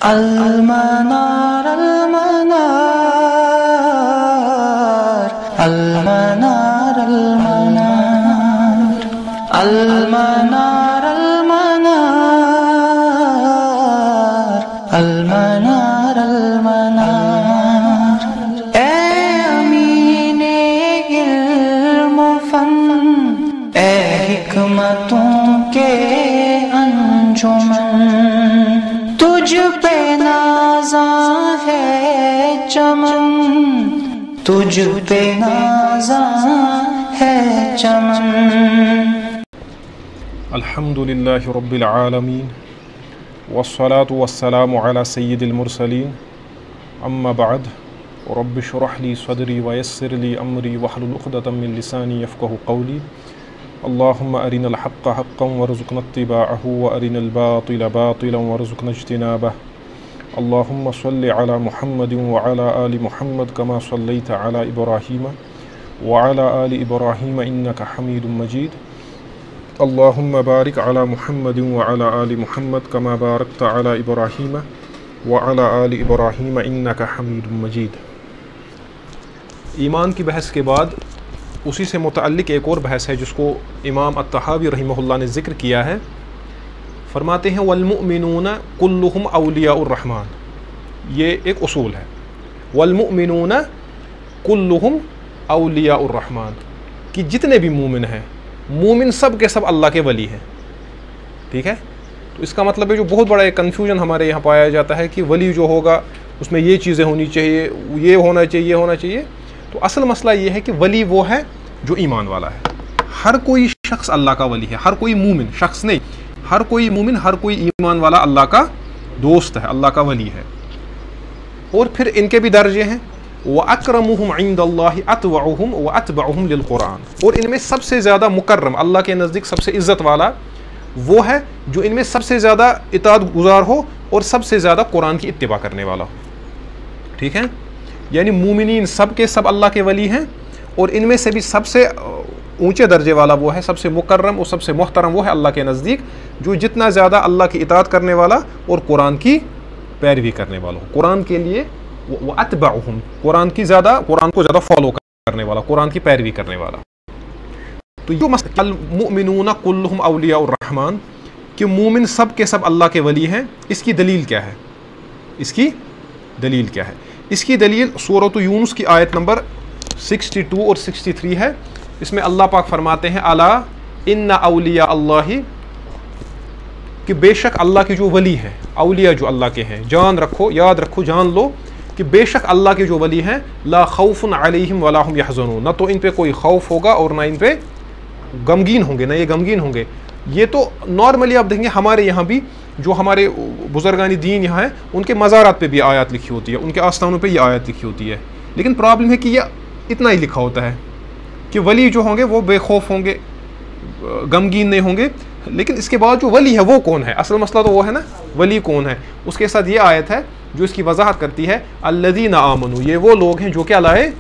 المنار المنار المنار المنار المنار المنار المنار اے امین علم و فن، اے حکمتوں کے انجمن، تجھ پہ نازاں ہے چمن، تجھ پہ نازاں ہے چمن۔ الحمدللہ رب العالمین والصلاة والسلام علی سید المرسلین، اما بعد رب اشرح لی صدری ویسر لی امری واحلل عقدۃ من لسانی یفقہوا قولی۔ اللہم ارنا الحق حقا وارزقنا اتباعہ وارنا الباطل باطلا وارزقنا اجتنابہ۔ اللہم صل علی محمد وعلی آل محمد کما صلیت علی ابراہیم وعلی آل ابراہیم انک حمید مجید۔ اللہم بارک علی محمد وعلی آل محمد کما بارکت علی ابراہیم وعلی آل ابراہیم انک حمید مجید۔ ایمان کی بحث کے بعد اسی سے متعلق ایک اور بحث ہے جس کو امام الطحاوی رحمہ اللہ نے ذکر کیا ہے۔ فرماتے ہیں والمؤمنون کلہم اولیاء الرحمن، یہ ایک اصول ہے، والمؤمنون کلہم اولیاء الرحمن، کہ جتنے بھی مومن ہیں، مومن سب کے سب اللہ کے ولی ہیں، ٹھیک ہے۔ تو اس کا مطلب ہے جو بہت بڑا ایک کنفیوژن ہمارے یہاں پایا جاتا ہے کہ ولی جو ہوگا اس میں یہ چیزیں ہونی چاہیے، یہ ہونا چاہیے، یہ ہونا چاہیے۔ تو اصل مسئلہ یہ ہے کہ ولی وہ ہے جو ایمان والا ہے۔ ہر کوئی شخص اللہ کا ولی ہے، ہر کوئی مومن، شخص نہیں، ہر کوئی مومن، ہر کوئی ایمان والا اللہ کا دوست ہے، اللہ کا ولی ہے۔ اور پھر ان کے بھی درجے ہیں، وَأَكْرَمُهُمْ عِنْدَ اللَّهِ أَتْوَعُهُمْ وَأَتْبَعُهُمْ لِلْقُرْآنِ، اور ان میں سب سے زیادہ مکرم، اللہ کے نزدیک سب سے عزت والا وہ ہے جو ان میں سب سے زیادہ اطاعت گزار ہو اور سب سے زیادہ قرآن کی اتباع کرنے والا ہو، ٹھیک ہے۔ یعنی مومنین سب کے سب اللہ کے ولی ہیں، اور ان میں سے بھی سب سے اونچے درجے والا وہ ہے، سب سے مکرم اور سب سے محترم وہ ہے اللہ کے نزدیک جو جتنا زیادہ اللہ کی اطاعت کرنے والا اور قرآن کی پیروی کرنے والا ہو، قرآن کے لیے وَأَتْبَعُهُمْ، قرآن کو زیادہ فالو کرنے والا، قرآن کی پیروی کرنے والا۔ تو یہ مسئلہ المؤمنون کلہم اولیاء الرحمن، کہ مومن سب کے سب اللہ کے ولی ہیں، اس کی دلیل کیا ہے؟ اس کی دلیل کیا ہے؟ اس کی دلیل سورۃ یونس کی آیت نمبر 62 اور 63 ہے۔ اس میں اللہ پاک فرماتے ہیں الا ان اولیاء اللہ، کہ بے شک اللہ کے جو ولی ہیں، اولیاء جو اللہ کے ہیں، جان رکھو، یاد رکھو، جان لو کہ بے شک اللہ کے جو ولی ہیں لا خوف علیہم ولا هم یحزنون، نہ تو ان پہ کوئی خوف ہوگا اور نہ ان پہ غمگین ہوں گے، نہ یہ غمگین ہوں گے۔ یہ تو نارملی آپ دیکھیں گے ہمارے یہاں بھی جو ہمارے بزرگان دین یہاں ہیں ان کے مزارات پہ بھی آیات لکھی ہوتی ہے، ان کے آستانوں پہ یہ آیات لکھی ہوتی ہے، لیکن پرابلم ہے کہ یہ اتنا ہی لکھا ہوتا ہے کہ ولی جو ہوں گے وہ بے خوف ہوں گے، غمگین نہیں ہوں گے، لیکن اس کے بعد جو ولی ہے وہ کون ہے؟ اصل مسئلہ تو وہ ہے نا، ولی کون ہے؟ اس کے ساتھ یہ آیت ہے جو اس کی وضاحت کرتی ہے الذین آمنوا، یہ وہ لوگ ہیں جو کیا لائے؟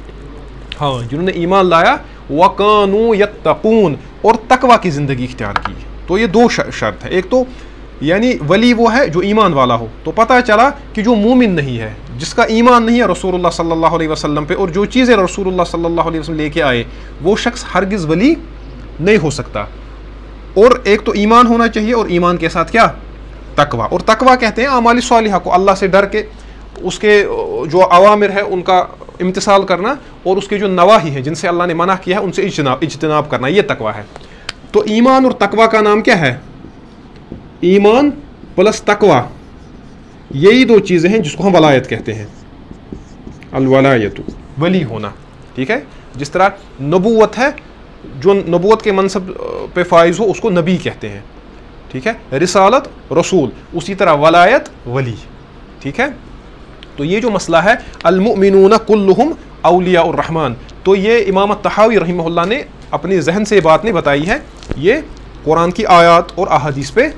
ہاں، جنہوں نے ایمان لایا، وَقَانُوا يَتَّقُونَ، اور تقوی کی زندگی اختیار کی۔ تو یہ دو شرط ہے، ایک تو یعنی ولی وہ ہے جو ایمان والا ہو، تو پتہ چلا کہ جو مومن نہیں ہے، جس کا ایمان نہیں ہے رسول اللہ صلی اللہ علیہ وسلم پہ، اور جو چیزیں رسول اللہ صلی اللہ علیہ وسلم لے کے آئے، وہ شخص ہرگز ولی نہیں ہو سکتا۔ اور ایک تو ایمان ہونا چاہیے، اور ایمان کے ساتھ کیا؟ تقوی۔ اور تقوی کہتے ہیں اعمال صالحہ کو، اللہ سے ڈر کے اس کے جو اوامر ہے ان کا امتثال کرنا، اور اس کے جو نواہی ہیں جن سے اللہ نے منع کیا ہے ان سے اجتناب کرنا، یہ تقوی ہے۔ تو ایمان اور تقوی کا نام کیا ہے؟ ایمان پلس تقوی، یہی دو چیزیں ہیں جس کو ہم ولایت کہتے ہیں، الولایت، ولی ہونا، ٹھیک ہے۔ جس طرح نبوت ہے، جو نبوت کے منصب پہ فائز ہو اس کو نبی کہتے ہیں، ٹھیک ہے۔ رسالت رسول، اسی طرح ولایت ولی، ٹھیک ہے۔ تو یہ جو مسئلہ ہے المؤمنون کلہم اولیاء الرحمن، تو یہ امام الطحاوی رحمہ اللہ نے اپنے ذہن سے بات نہیں بتائی ہے، یہ قرآن کی آیات اور احادیث پہ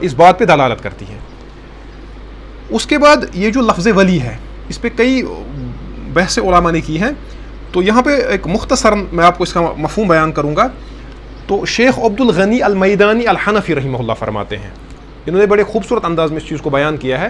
اس بات پہ دلالت کرتی ہے۔ اس کے بعد یہ جو لفظ ولی ہے اس پہ کئی بحث علماء نے کی ہیں، تو یہاں پہ ایک مختصر میں آپ کو اس کا مفہوم بیان کروں گا۔ تو شیخ عبد الغنی المیدانی الحنفی رحمہ اللہ فرماتے ہیں، انہوں نے بڑے خوبصورت انداز میں اس چیز کو بیان کیا ہے۔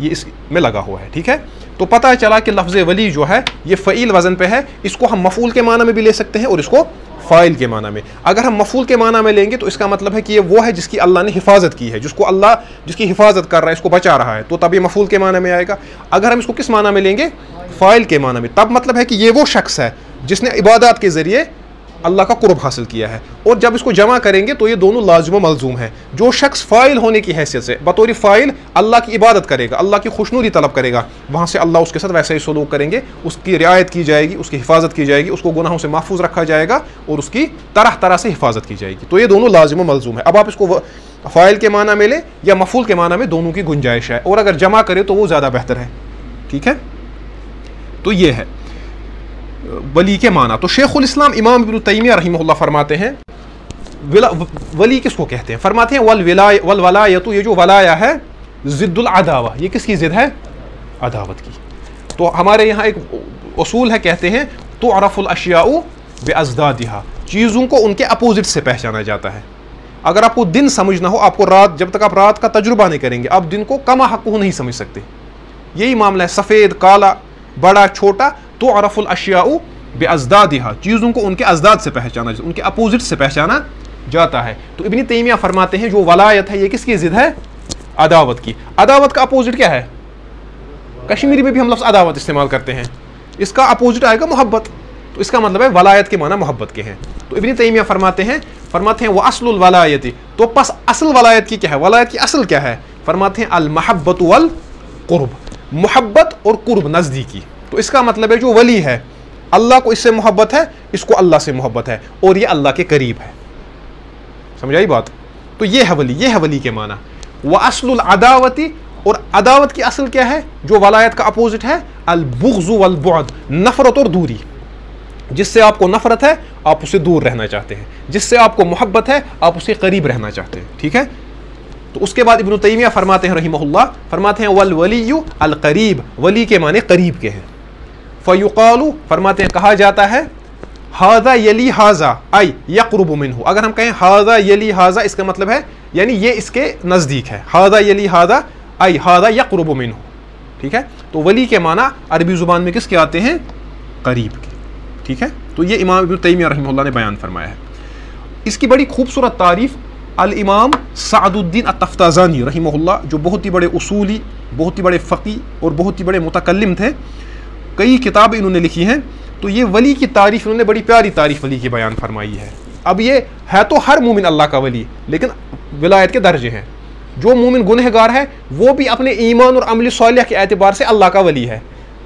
یہ اس میں لگا ہوا ہے. ٹھیک ہے, تو پتہ چلا کہ لفظ ولی جو ہے یہ فعیل وزن پہ ہے. اس کو ہم مفعول کے معنی میں بھی لے سکتے ہیں اور اس کو فاعل کے معنی میں. اگر ہم مفعول کے معنی میں لیں گے تو اس کا مطلب ہے کہ یہ وہ ہے جس کی اللہ نے حفاظت کی ہے, جس کو اللہ جس کی حفاظت کر رہا ہے, اس کو بچا رہا ہے, تو تب یہ مفعول کے معنی میں آئے گا. اگر ہم اس کو کس معنی میں لیں گے, فاعل کے معنی میں, تب مطلب ہے کہ یہ وہ شخص ہے جس نے عبادات کے ذریعے اللہ کا قرب حاصل کیا ہے. اور جب اس کو جمع کریں گے تو یہ دونوں لازم و ملزوم ہے. جو شخص فاعل ہونے کی حیثیت سے بطور فاعل اللہ کی عبادت کرے گا, اللہ کی خوشنودی طلب کرے گا, وہاں سے اللہ اس کے ساتھ ویسا ہی سلوک کریں گے, اس کی رعایت کی جائے گی, اس کی حفاظت کی جائے گی, اس کو گناہوں سے محفوظ رکھا جائے گا اور اس کی طرح طرح سے حفاظت کی جائے گی. تو یہ دونوں لازم و ملزوم ہے. اب آپ اس کو فاعل کے معنی میں لیں یا مفعول کے معنی میں, دونوں کی گنجائش ہے, اور اگر جمع کرے تو وہ زیادہ بہتر ہے. ٹھیک ہے, تو یہ ہے ولی کے معنی. تو شیخ الاسلام امام ابن تیمیہ رحمہ اللہ فرماتے ہیں ولی کس کو کہتے ہیں. فرماتے ہیں والولایۃ, یہ جو ولایا ہے, ضد العداوہ, یہ کس کی ضد ہے, عداوت کی. تو ہمارے یہاں ایک اصول ہے, کہتے ہیں تعرف الاشیاء بازدادها, چیزوں کو ان کے اپوزٹ سے پہچانا جاتا ہے. اگر آپ کو دن سمجھنا ہو, آپ کو رات, جب تک آپ رات کا تجربہ نہیں کریں گے آپ دن کو کما حق نہیں سمجھ سکتے. یہی معاملہ ہے, سفید کالا بڑا چھوٹا, تعرف الاشیاء بازدادها, چیزوں کو ان کے ازداد سے پہچانا, ان کے اپوزٹ سے پہچانا جاتا ہے. تو ابن تیمیہ فرماتے ہیں جو ولایت ہے یہ کس کی ضد ہے, عداوت کی. عداوت کا اپوزٹ کیا ہے, کشمیری میں بھی ہم لفظ عداوت استعمال کرتے ہیں, اس کا اپوزٹ آئے گا محبت. تو اس کا مطلب ہے ولایت کے معنی محبت کے ہیں. تو ابن تیمیہ فرماتے ہیں وہ اصل الولایت, تو پس اصل ولایت کی کیا ہے, ولایت کی اصل کیا ہے. فرماتے ہیں المحبت والقرب, محبت اور قرب, نزدیکی. تو اس کا مطلب ہے جو ولی ہے اللہ کو اس سے محبت ہے, اس کو اللہ سے محبت ہے, اور یہ اللہ کے قریب ہے. سمجھائی بات. تو یہ ہے ولی, یہ ہے ولی کے معنی. واصل العداوت, اور عداوت کی اصل کیا ہے جو ولایت کا اپوزٹ ہے, البغض والبعد, نفرت اور دوری. جس سے آپ کو نفرت ہے آپ اسے دور رہنا چاہتے ہیں, جس سے آپ کو محبت ہے آپ اسے قریب رہنا چاہتے ہیں. ٹھیک ہے, تو اس کے بعد ابن تیمیہ فرماتے ہیں رحمہ اللہ, فرماتے ہیں والولی القریب, ولی کے معنی قریب کے ہیں. فیقال, فرماتے ہیں کہا جاتا ہے ھذا یلی ھذا ای یقرب منہ, اگر ہم کہیں ھذا یلی ھذا, اس کا مطلب ہے یعنی یہ اس کے نزدیک ہے. ھذا یلی ھذا ای ھذا یقرب منہ. ٹھیک ہے, تو ولی کے معنی عربی زبان میں کس کے آتے ہیں, قریب کے. ٹھیک ہے, تو یہ امام ابن تیمیہ رحمہ اللہ نے بیان فرمایا ہے. اس کی بڑی خوبصورت تعریف الامام سعد الدین التفتازانی رحمہ اللہ, جو بہت ہی بڑے اصولی, بہت ہی بڑے فقی اور بہت ہی بڑے متکلم تھے, کئی کتابیں انہوں نے لکھی ہیں. تو یہ ولی کی تعریف انہوں نے بڑی پیاری تعریف ولی کی بیان فرمائی ہے. اب یہ ہے تو ہر مومن اللہ کا ولی, لیکن ولایت کے درجے ہیں. جو مومن گنہگار ہے وہ بھی اپنے ایمان اور عمل صالح کے اعتبار سے اللہ کا ولی ہے.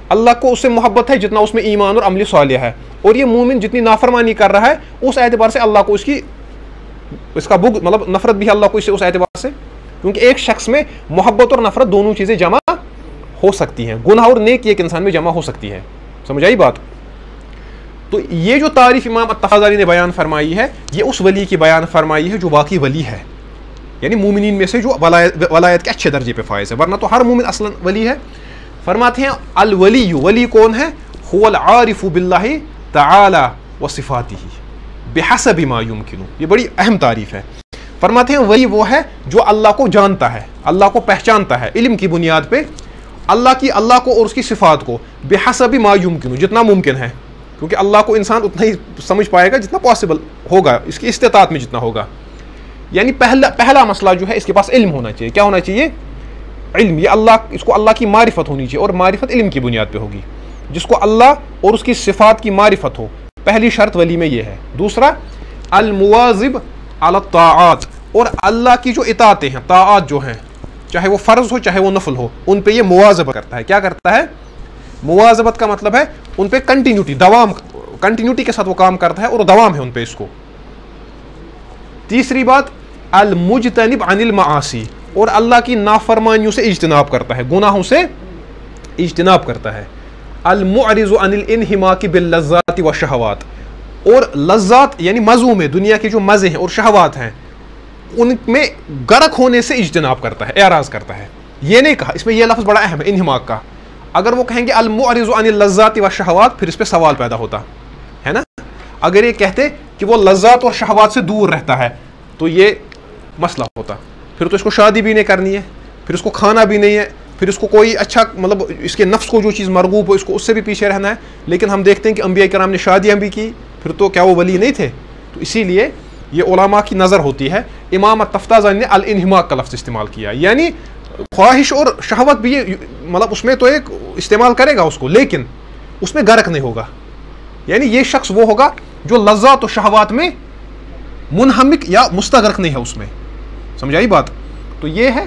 اللہ کو اس سے محبت ہے جتنا اس میں ایمان اور عمل صالح ہے, اور یہ مومن جتنی نافرمانی کر رہا ہے اس اعتبار سے اللہ کو اس کا بغض, مطلب نفرت بھی اللہ کو اس اعتبار سے, کیونکہ ایک شخص میں محبت اور نفرت دونوں چیزیں جمع ہو سکتی ہیں, گناہ اور نیک ایک انسان میں جمع ہو سکتی ہے. سمجھ آئی بات. تو یہ جو تعریف امام التفتازانی نے بیان فرمائی ہے یہ اس ولی کی بیان فرمائی ہے جو واقعی ولی ہے, یعنی مومنین میں سے جو ولایت کے اچھے درجے پہ فائز ہے, ورنہ تو ہر مومن اصلا ولی ہے. فرماتے ہیں الولی, ولی کون ہے, هو العارف باللہ تعالی وصفاتہ بحسب ما یمکن. یہ بڑی اہم تعریف ہے. فرماتے ہیں ولی وہ ہے جو اللہ کو جانتا ہے, اللہ کو پہچانتا ہے علم کی بنیاد پہ, اللہ کو اور اس کی صفات کو بحسب ما یمکن, جتنا ممکن ہے, کیونکہ اللہ کو انسان اتنا ہی سمجھ پائے گا جتنا پاسبل ہوگا, اس کی استطاعت میں جتنا ہوگا. یعنی پہلا مسئلہ جو ہے اس کے پاس علم ہونا چاہیے. کیا ہونا چاہیے, علم. یہ اس کو اللہ کی معرفت ہونی چاہیے, اور معرفت علم کی بنیاد پہ ہوگی. جس کو اللہ اور اس کی صفات کی معرفت ہو, پہلی شرط ولی میں یہ ہے. دوسرا المواظب علی الطاعات, اور اللہ کی جو اطاعتیں ہیں, طاعات جو ہیں, چاہے وہ فرض ہو چاہے وہ نفل ہو, ان پہ یہ مواظبت کرتا ہے. کیا کرتا ہے, مواظبت کا مطلب ہے ان پہ کنٹینیوٹی کے ساتھ وہ کام کرتا ہے اور دوام ہے ان پہ اس کو. تیسری بات المجتنب عن المعاصی, اور اللہ کی نافرمانیوں سے اجتناب کرتا ہے, گناہوں سے اجتناب کرتا ہے. المعرض عن الانہماک باللذات والشہوات, اور لذات یعنی مزوں میں, دنیا کے جو مزے ہیں اور شہوات ہیں ان میں غرق ہونے سے اجتناب کرتا ہے, اعراض کرتا ہے. یہ نہیں کہا, اس میں یہ لفظ بڑا اہم ہے انہماک کا. اگر وہ کہیں گے المعرض عن اللذات والشہوات, پھر اس پہ سوال پیدا ہوتا ہے نا. اگر یہ کہتے کہ وہ لذات اور شہوات سے دور رہتا ہے تو یہ مسئلہ ہوتا, پھر تو اس کو شادی بھی نہیں کرنی ہے, پھر اس کو کھانا بھی نہیں ہے, پھر اس کو کوئی اچھا مطلب اس کے نفس کو جو چیز مرغوب ہو اس کو اس سے بھی پیچھے رہنا ہے. لیکن ہم دیکھتے ہیں کہ انبیاء کرام نے شادیاں بھی کی, پھر تو کیا وہ ولی نہیں تھے؟ تو اسی لیے یہ علماء کی نظر ہوتی ہے. امام التفتازانی نے الانہماک کا لفظ استعمال کیا, یعنی خواہش اور شہوت بھی مطلب اس میں تو ایک استعمال کرے گا اس کو, لیکن اس میں غرق نہیں ہوگا. یعنی یہ شخص وہ ہوگا جو لذات و شہوات میں منہمک یا مستغرق نہیں ہے اس میں. سمجھائی بات؟ تو یہ ہے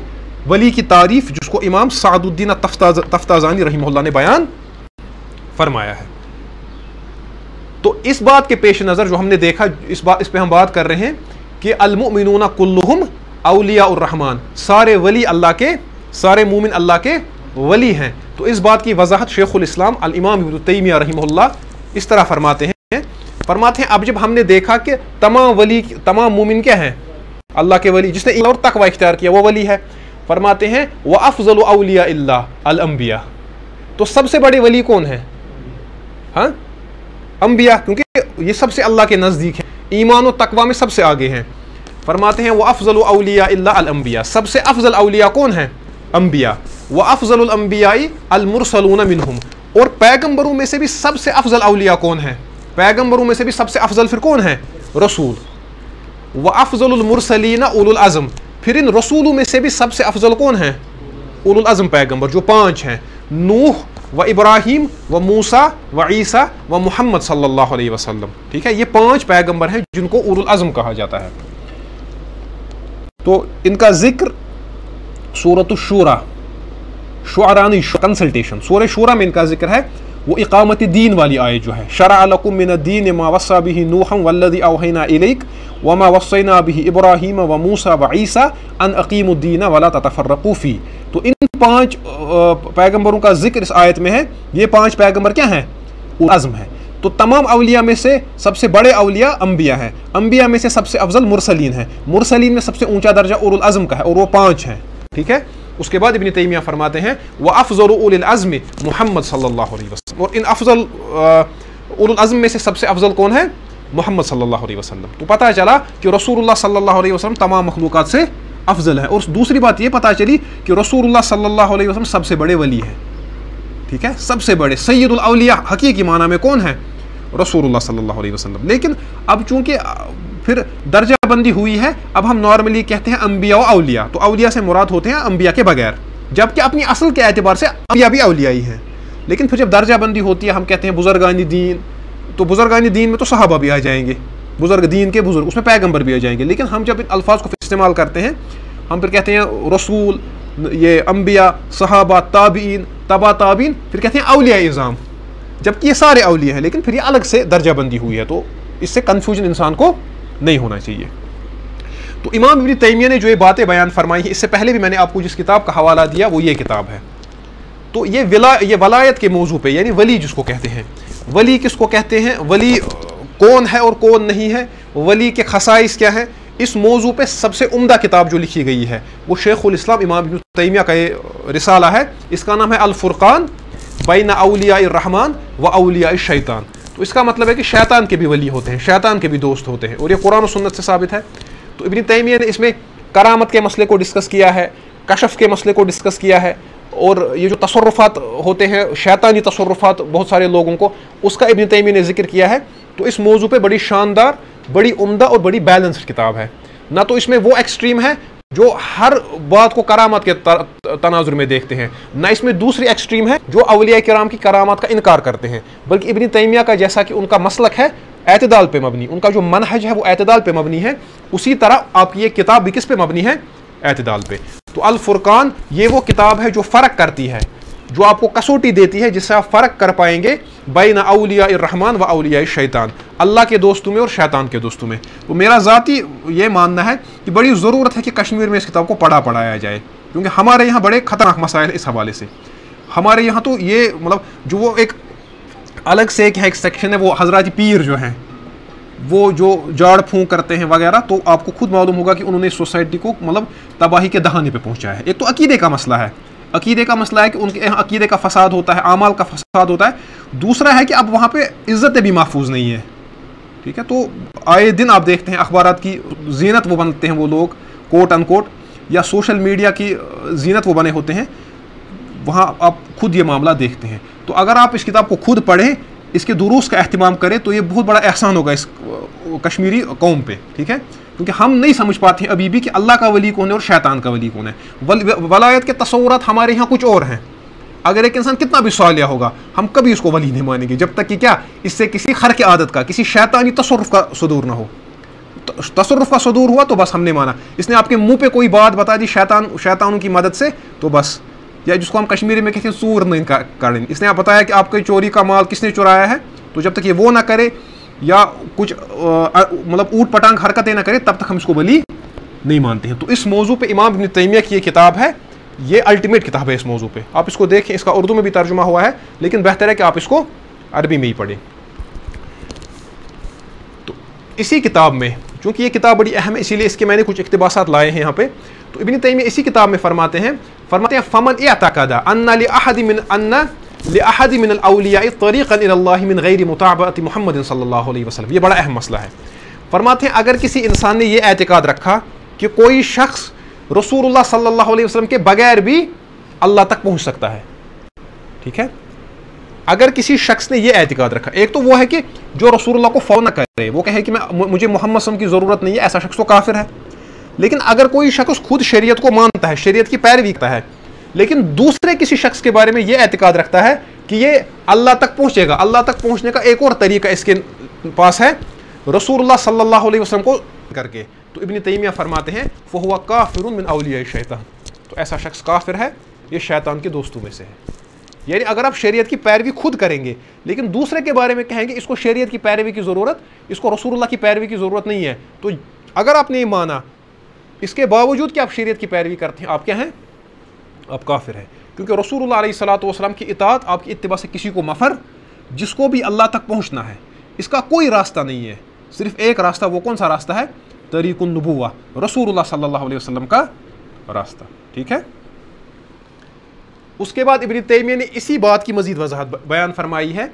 ولی کی تعریف جس کو امام سعد الدین تفتازانی رحمہ اللہ نے بیان فرمایا ہے. تو اس بات کے پیش نظر جو ہم نے دیکھا, اس پہ ہم بات کر رہے ہیں کہ المؤمنون کلہم اولیاء الرحمن, سارے ولی اللہ کے, سارے مومن اللہ کے ولی ہیں. تو اس بات کی وضاحت شیخ الاسلام الامام ابن تیمیہ رحمہ اللہ اس طرح فرماتے ہیں اب جب ہم نے دیکھا کہ تمام مومن کیا ہیں؟ اللہ کے ولی. جس نے اور تقوی اختیار کیا وہ ولی ہے. فرماتے ہیں وَأَفْضَلُ أَوْلِيَاءِ اللَّهِ الْأَنْبِيَاء. تو سب سے بڑے ولی کون ہیں؟ ہاں, انبیاء, کیونکہ یہ سب سے اللہ کے نزدیک ہیں, ایمان و تقوی میں سب سے آگے ہیں. فرماتے ہیں وَأَفْضَلُ أَوْلِيَاءِ اللَّهِ الْأَنْبِيَاء. سب سے افضل اولیاء کون ہیں؟ انبیاء. وَأَفْضَلُ الْأَنْبِيَاءِ الْمُرْسَلُونَ مِنْهُمْ. اور پیغمبروں میں سے بھی سب سے افضل اولیاء کون ہیں؟ پیغمبروں میں سے بھی سب سے افضل پھر کون ہیں؟ رسول. وَأَفْضَلُ الْمُرْسَلِينَ أُولُو الْعَزْمِ. پھر ان رسولوں میں سے بھی سب سے افضل کون ہیں؟ اولو العزم پیغمبر جو 5 ہیں, نوح و ابراہیم و موسیٰ و عیسیٰ و محمد صلی اللہ علیہ وسلم. ٹھیک ہے, یہ 5 پیغمبر ہیں جن کو اولو العزم کہا جاتا ہے. تو ان کا ذکر سورۃ الشورى, شعرانی کنسلٹیشن, سورہ شورى میں ان کا ذکر ہے. وہ اقامت دین والی آیت جو ہے, شرع لکم من الدین ما وصى به نوحا والذی اوحینا الیک وما وصینا به ابراہیم وموسیٰ وعیسیٰ ان اقیموا الدین ولا تتفرقوا فیہ. تو ان 5 پیغمبروں کا ذکر اس آیت میں ہے. یہ 5 پیغمبر کیا ہیں؟ اولو العزم ہیں. تو تمام اولیاء میں سے سب سے بڑے اولیاء انبیاء ہیں. انبیاء میں سے سب سے افضل مرسلین ہیں. مرسلین میں سب سے اونچا درجہ اولو العزم کا ہے, اور وہ 5 ہیں. ٹھیک ہے. اس کے بعد ابن تیمیہ فرماتے ہیں وَأَفْضَلُ أُولِي الْعَزْمِ محمد صلی اللہ علیہ وسلم. اور ان افضل اولو العزم میں سے سب سے افضل کون ہے؟ محمد صلی اللہ علیہ وسلم. تو پتہ چلا کہ رسول اللہ صلی اللہ علیہ وسلم تمام مخلوقات سے افضل ہے. اور دوسری بات یہ پتہ چلی کہ رسول اللہ صلی اللہ علیہ وسلم سب سے بڑے ولی ہیں. ٹھیک ہے, سب سے بڑے سید الاولیاء حقیقی معنی میں کون ہیں؟ رسول اللہ صلی اللہ علیہ وسلم. لیکن اب چونکہ پھر درجہ بندی ہوئی ہے, اب ہم نارملی کہتے ہیں انبیاء و اولیاء. تو اولیاء سے مراد ہوتے ہیں انبیاء کے بغیر, جبکہ اپنی اصل کے اعتبار سے انبیاء بھی اولیاء ہی ہیں. لیکن پھر جب درجہ بندی ہوتی ہے ہم کہتے ہیں بزرگان دین. تو بزرگان دین میں تو صحابہ بھی آ جائیں گے, بزرگ دین کے بزرگ, اس میں پیغمبر بھی آ جائیں گے. لیکن ہم جب ان الفاظ کو استعمال کرتے ہیں ہم پھر کہتے ہیں رسول, یہ انبیاء, صحابہ, تابعین, تبع تابعین, پھر کہتے ہیں اولیاء اعظام, جبکہ یہ سارے اولیاء ہیں. لیکن پھر یہ الگ سے درجہ بندی ہوئی ہے, تو اس سے کنفیوژن انسان کو نہیں ہونا چاہیے. تو امام ابن تیمیہ نے جو یہ باتیں بیان فرمائی ہیں, اس سے پہلے بھی میں نے آپ کو جس کتاب کا حوالہ دیا وہ یہ کتاب ہے. تو یہ ولایت کے موضوع پہ, یعنی ولی جس کو کہتے ہیں, ولی کس کو کہتے ہیں, ولی کون ہے اور کون نہیں ہے, ولی کے خصائص کیا ہیں, اس موضوع پہ سب سے عمدہ کتاب جو لکھی گئی ہے وہ شیخ الاسلام امام ابن تیمیہ کا یہ رسالہ ہے. اس کا نام ہے الفرقان بین اولیاء الرحمن و اولیاء الشیطان. تو اس کا مطلب ہے کہ شیطان کے بھی ولی ہوتے ہیں, شیطان کے بھی دوست ہوتے ہیں, اور یہ قرآن و سنت سے ثابت ہے. تو ابن تیمیہ نے اس میں کرامت کے مسئلے کو ڈسکس کیا ہے, کشف کے مسئلے کو ڈسکس کیا ہے, اور یہ جو تصرفات ہوتے ہیں شیطانی تصرفات بہت سارے لوگوں کو, اس کا ابن تیمیہ نے ذکر کیا ہے. تو اس موضوع پہ بڑی شاندار, بڑی عمدہ اور بڑی بیلنسڈ کتاب ہے. نہ تو اس میں وہ ایکسٹریم ہے جو ہر بات کو کرامت کے تناظر میں دیکھتے ہیں, نہ اس میں دوسری ایکسٹریم ہے جو اولیاء کرام کی کرامات کا انکار کرتے ہیں, بلکہ ابن تیمیہ کا جیسا کہ ان کا مسلک ہے اعتدال پہ مبنی, ان کا جو منہج ہے وہ اعتدال پہ مبنی ہے, اسی طرح آپ کی یہ کتاب بھی کس پہ مبنی ہے؟ اعتدال پہ. تو الفرقان یہ وہ کتاب ہے جو فرق کرتی ہے, جو آپ کو کسوٹی دیتی ہے جس سے آپ فرق کر پائیں گے بین اولیاء الرحمن و اولیاء الشیطان, اللہ کے دوستوں میں اور شیطان کے دوستوں میں. تو میرا ذاتی یہ ماننا ہے کہ بڑی ضرورت ہے کہ کشمیر میں اس کتاب کو پڑھایا جائے, کیونکہ ہمارے یہاں بڑے خطرناک مسائل اس حوالے سے. ہمارے یہاں تو یہ مطلب جو وہ ایک الگ سے ایک سیکشن ہے, وہ حضرات پیر جو ہیں وہ جو جاڑ پھونک کرتے ہیں وغیرہ, تو آپ کو خود معلوم ہوگا کہ انہوں نے سوسائٹی کو مطلب تباہی کے دہانے پہ پہنچایا ہے. ایک تو عقیدے کا مسئلہ ہے, عقیدے کا مسئلہ ہے کہ ان کے یہاں عقیدے کا فساد ہوتا ہے, اعمال کا فساد ہوتا ہے. دوسرا ہے کہ اب وہاں پہ عزتیں بھی محفوظ نہیں ہے. ٹھیک ہے, تو آئے دن آپ دیکھتے ہیں اخبارات کی زینت وہ بنتے ہیں وہ لوگ, کوٹ ان کوٹ, یا سوشل میڈیا کی زینت وہ بنے ہوتے ہیں. وہاں آپ خود یہ معاملہ دیکھتے ہیں. تو اگر آپ اس کتاب کو خود پڑھیں, اس کے دروس کا اہتمام کریں, تو یہ بہت بڑا احسان ہوگا اس کشمیری قوم پہ, ٹھیک ہے, کیونکہ ہم نہیں سمجھ پاتے ہیں ابھی بھی کہ اللہ کا ولی کون ہے اور شیطان کا ولی کون ہے. ولایت کے تصورات ہمارے یہاں کچھ اور ہیں. اگر ایک انسان کتنا بھی صالح ہوگا, ہم کبھی اس کو ولی نہیں مانیں گے جب تک کہ کیا اس سے کسی خرق عادت کا, کسی شیطانی تصرف کا صدور نہ ہو. تصرف کا صدور ہوا تو بس ہم نے مانا. اس نے آپ کے منہ پہ کوئی بات بتا دی شیطانوں کی مدد سے, تو بس, یا جس کو ہم کشمیری میں کہتے ہیں سور نہیں کریں, اس نے آپ بتایا کہ آپ کے چوری کا مال کس نے چرایا ہے, تو جب تک یہ وہ نہ کرے یا کچھ مطلب اوٹ پٹانگ حرکتیں نہ کرے, تب تک ہم اس کو ولی نہیں مانتے ہیں. تو اس موضوع پہ امام ابن تیمیہ کی یہ کتاب ہے, یہ الٹیمیٹ کتاب ہے اس موضوع پہ. آپ اس کو دیکھیں, اس کا اردو میں بھی ترجمہ ہوا ہے, لیکن بہتر ہے کہ آپ اس کو عربی میں ہی پڑھیں. تو اسی کتاب میں, چونکہ یہ کتاب بڑی اہم ہے, اسی لیے اس کے میں نے کچھ اقتباسات لائے ہیں یہاں پہ. تو ابن تیمیہ اسی کتاب میں فرماتے ہیں فمن اعتقد ان لأحد من الاولیاء طریقا الی اللہ من غیر متابعۃ محمد صلی اللہ علیہ وسلم. یہ بڑا اہم مسئلہ ہے. فرماتے ہیں اگر کسی انسان نے یہ اعتقاد رکھا کہ کوئی شخص رسول اللہ صلی اللہ علیہ وسلم کے بغیر بھی اللہ تک پہنچ سکتا ہے, ٹھیک ہے, اگر کسی شخص نے یہ اعتقاد رکھا, ایک تو وہ ہے کہ جو رسول اللہ کو فالو نہ کرے, وہ کہے کہ مجھے محمد صلی اللہ علیہ وسلم کی ضرورت نہیں ہے, ایسا شخص تو کافر ہے. لیکن اگر کوئی شخص خود شریعت کو مانتا ہے, شریعت کی پیروی کرتا ہے, لیکن دوسرے کسی شخص کے بارے میں یہ اعتقاد رکھتا ہے کہ یہ اللہ تک پہنچے گا, اللہ تک پہنچنے کا ایک اور طریقہ اس کے پاس ہے رسول اللہ صلی اللہ علیہ وسلم کو کر کے, تو ابن تیمیہ فرماتے ہیں فہو کافر من اولیاء الشیطان, تو ایسا شخص کافر ہے, یہ شیطان کے دوستوں میں سے ہے. یعنی اگر آپ شریعت کی پیروی خود کریں گے لیکن دوسرے کے بارے میں کہیں گے اس کو شریعت کی پیروی کی ضرورت, اس کو رسول اللہ کی پیروی کی ضرورت نہیں ہے, تو اگر آپ نے یہ مانا اس کے باوجود کہ آپ شریعت کی پیروی کرتے ہیں, آپ کیا ہیں, آپ کافر ہیں. کیونکہ رسول اللہ علیہ الصلوۃ والسلام کی اطاعت آپ کی اتباع سے کسی کو مفر, جس کو بھی اللہ تک پہنچنا ہے, اس کا کوئی راستہ نہیں ہے, صرف ایک راستہ. وہ کون سا راستہ ہے؟ طریق النبوہ, رسول اللہ صلی اللہ علیہ وسلم کا راستہ, ٹھیک ہے. اس کے بعد ابن تیمیہ نے اسی بات کی مزید وضاحت بیان فرمائی ہے.